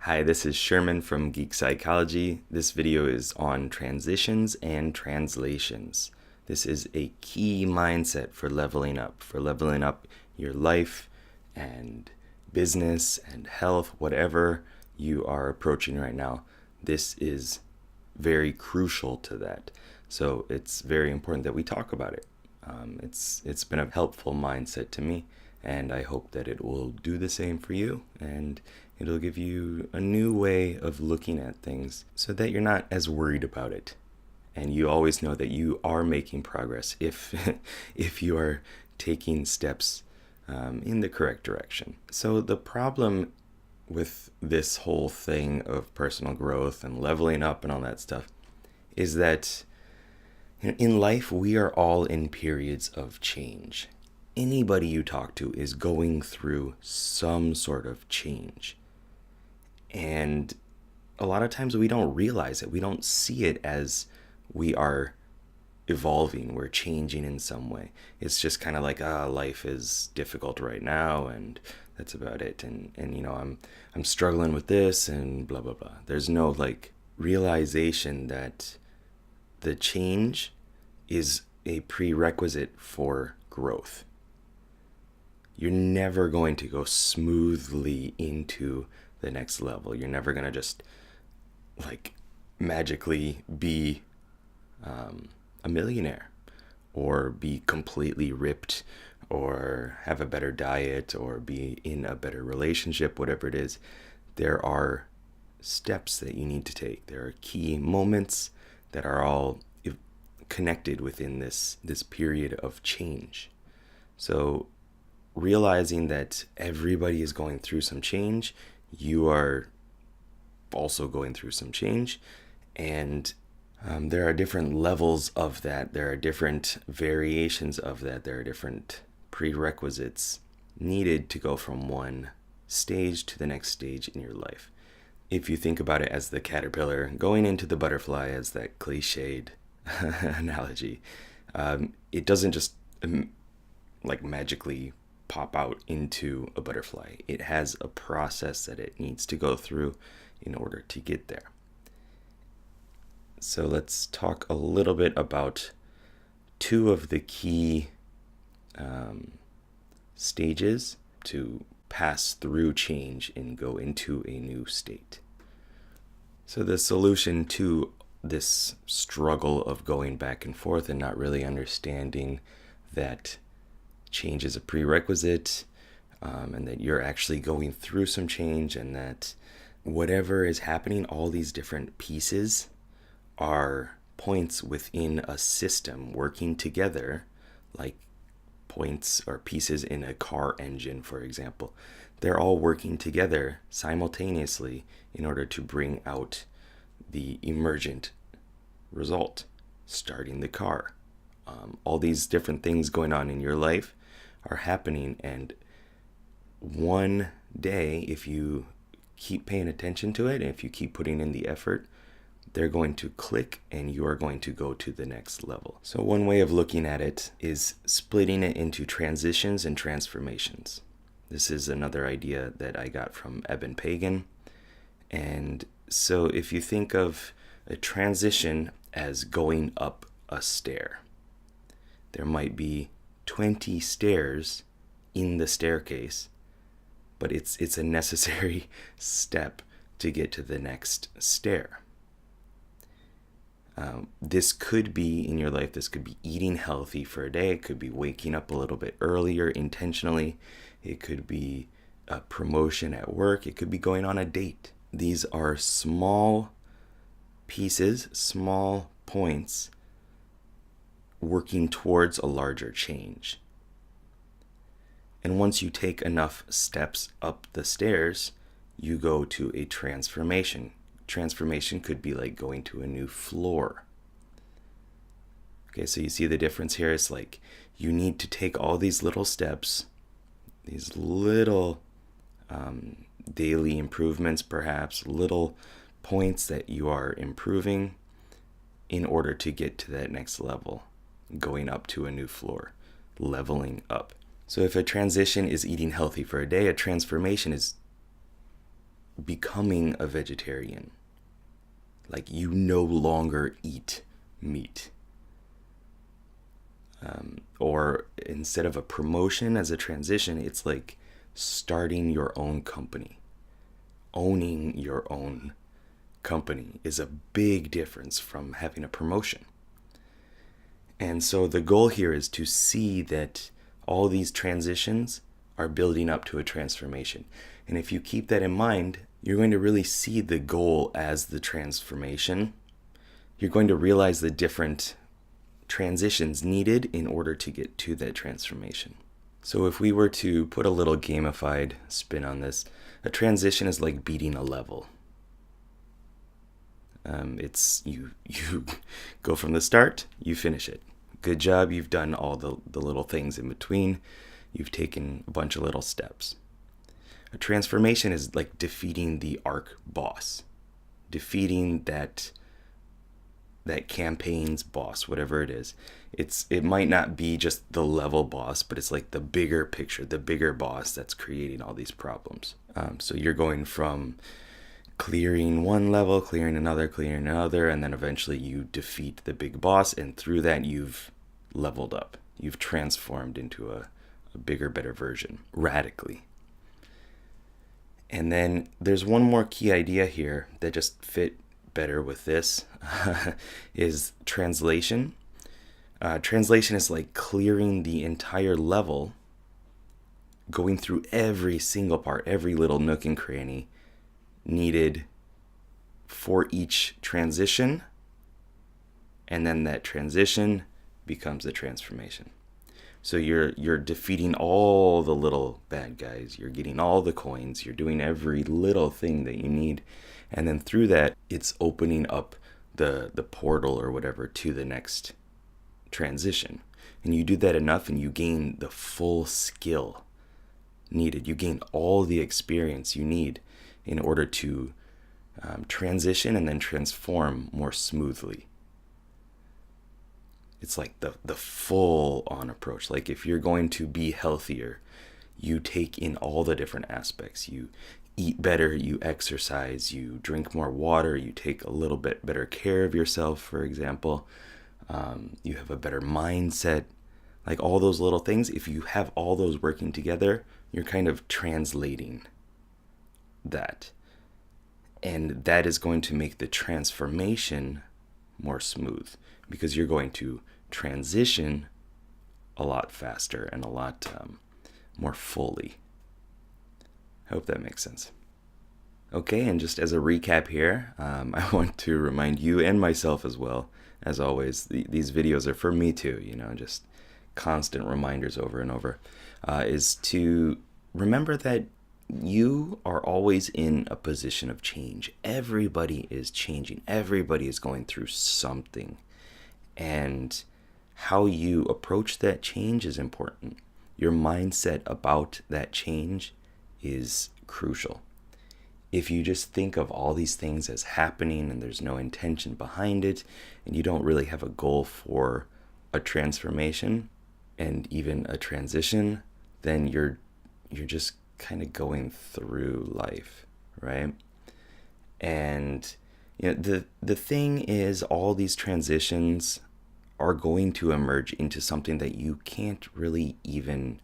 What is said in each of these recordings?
Hi, this is Sherman from Geek Psychology. This video is on transitions and translations. This is a key mindset for leveling up your life and business and health, whatever you are approaching right now. This is very crucial to that. So it's very important that we talk about it. It's been a helpful mindset to me, and I hope that it will do the same for you, and it'll give you a new way of looking at things so that you're not as worried about it. And you always know that you are making progress if if you are taking steps in the correct direction. So the problem with this whole thing of personal growth and leveling up and all that stuff is that in life, we are all in periods of change. Anybody you talk to is going through some sort of change. And a lot of times we don't realize it. We don't see it as we are evolving, we're changing in some way. It's just kind of like, life is difficult right now, and that's about it. And I'm struggling with this and blah blah blah. There's no realization that the change is a prerequisite for growth. You're never going to go smoothly into the next level. You're never going to just magically be a millionaire or be completely ripped or have a better diet or be in a better relationship, whatever it is. There are steps that you need to take. There are key moments that are all connected within this period of change. So realizing that everybody is going through some change, you are also going through some change, and there are different levels of that. There are different variations of that. There are different prerequisites needed to go from one stage to the next stage in your life. If you think about it as the caterpillar going into the butterfly, as that cliched analogy, it doesn't just magically pop out into a butterfly. It has a process that it needs to go through in order to get there. So let's talk a little bit about two of the key stages to pass through change and go into a new state. So the solution to this struggle of going back and forth and not really understanding that change is a prerequisite, and that you're actually going through some change, and that whatever is happening, all these different pieces are points within a system working together, like points or pieces in a car engine, for example. They're all working together simultaneously in order to bring out the emergent result, starting the car. All these different things going on in your life are happening, and one day, if you keep paying attention to it, and if you keep putting in the effort, they're going to click and you are going to go to the next level. So one way of looking at it is splitting it into transitions and transformations. This is another idea that I got from Eben Pagan. And so if you think of a transition as going up a stair, there might be 20 stairs in the staircase, but it's a necessary step to get to the next stair. This could be in your life, this could be eating healthy for a day, it could be waking up a little bit earlier intentionally, it could be a promotion at work, it could be going on a date. These are small pieces, small points working towards a larger change. And once you take enough steps up the stairs, you go to a transformation. Transformation could be like going to a new floor. Okay, so you see the difference here? It's like you need to take all these little steps, these little daily improvements, perhaps little points that you are improving in order to get to that next level, going up to a new floor, leveling up. So if a transition is eating healthy for a day, a transformation is becoming a vegetarian. Like, you no longer eat meat. Or instead of a promotion as a transition, it's like starting your own company. Owning your own company is a big difference from having a promotion. And so the goal here is to see that all these transitions are building up to a transformation. And if you keep that in mind, you're going to really see the goal as the transformation. You're going to realize the different transitions needed in order to get to that transformation. So if we were to put a little gamified spin on this, a transition is like beating a level. It's you go from the start, you finish it. Good job, you've done all the little things in between. You've taken a bunch of little steps. A transformation is like defeating the arc boss. Defeating that campaign's boss, whatever it is. It might not be just the level boss, but it's like the bigger picture, the bigger boss that's creating all these problems. So you're going from clearing one level, clearing another, and then eventually you defeat the big boss, and through that you've leveled up. You've transformed into a bigger, better version, radically. And then there's one more key idea here that just fit better with this, is translation. Translation is like clearing the entire level, going through every single part, every little nook and cranny needed for each transition, and then that transition becomes a transformation. So you're defeating all the little bad guys, you're getting all the coins, you're doing every little thing that you need, and then through that it's opening up the portal or whatever to the next transition. And you do that enough and you gain the full skill needed. You gain all the experience you need in order to transition and then transform more smoothly. It's like the full on approach. Like if you're going to be healthier, you take in all the different aspects. You eat better, you exercise, you drink more water, you take a little bit better care of yourself, for example. You have a better mindset. Like all those little things, if you have all those working together, you're kind of translating that. And that is going to make the transformation more smooth, because you're going to transition a lot faster and a lot more fully. I hope that makes sense. Okay, and just as a recap here, I want to remind you and myself as well, as always, these videos are for me too, just constant reminders over and over, is to remember that you are always in a position of change. Everybody is changing. Everybody is going through something. And how you approach that change is important. Your mindset about that change is crucial. If you just think of all these things as happening and there's no intention behind it, and you don't really have a goal for a transformation and even a transition, then you're just kind of going through life, right? And the thing is, all these transitions are going to emerge into something that you can't really even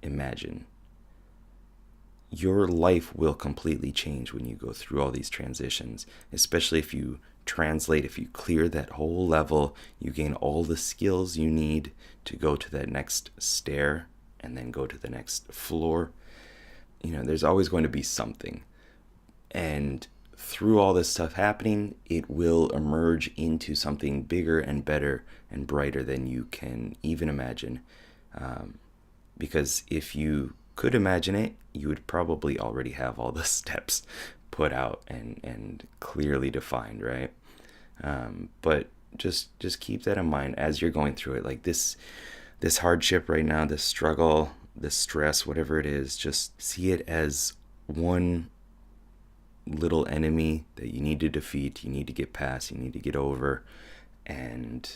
imagine. Your life will completely change when you go through all these transitions, especially if you translate, if you clear that whole level, you gain all the skills you need to go to that next stair and then go to the next floor. There's always going to be something. And through all this stuff happening, it will emerge into something bigger and better and brighter than you can even imagine. Because if you could imagine it, you would probably already have all the steps put out and clearly defined, right? But just keep that in mind as you're going through it. Like this hardship right now, this struggle, this stress, whatever it is, just see it as one little enemy that you need to defeat, you need to get past, you need to get over. And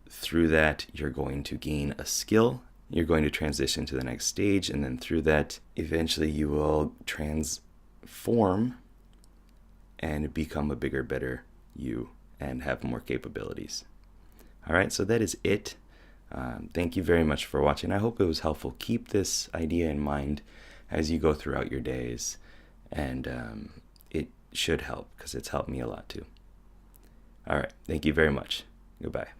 through that, you're going to gain a skill. You're going to transition to the next stage, and then through that, eventually you will transform and become a bigger, better you and have more capabilities. All right, so that is it. Thank you very much for watching. I hope it was helpful. Keep this idea in mind as you go throughout your days, and it should help because it's helped me a lot too. All right, thank you very much. Goodbye.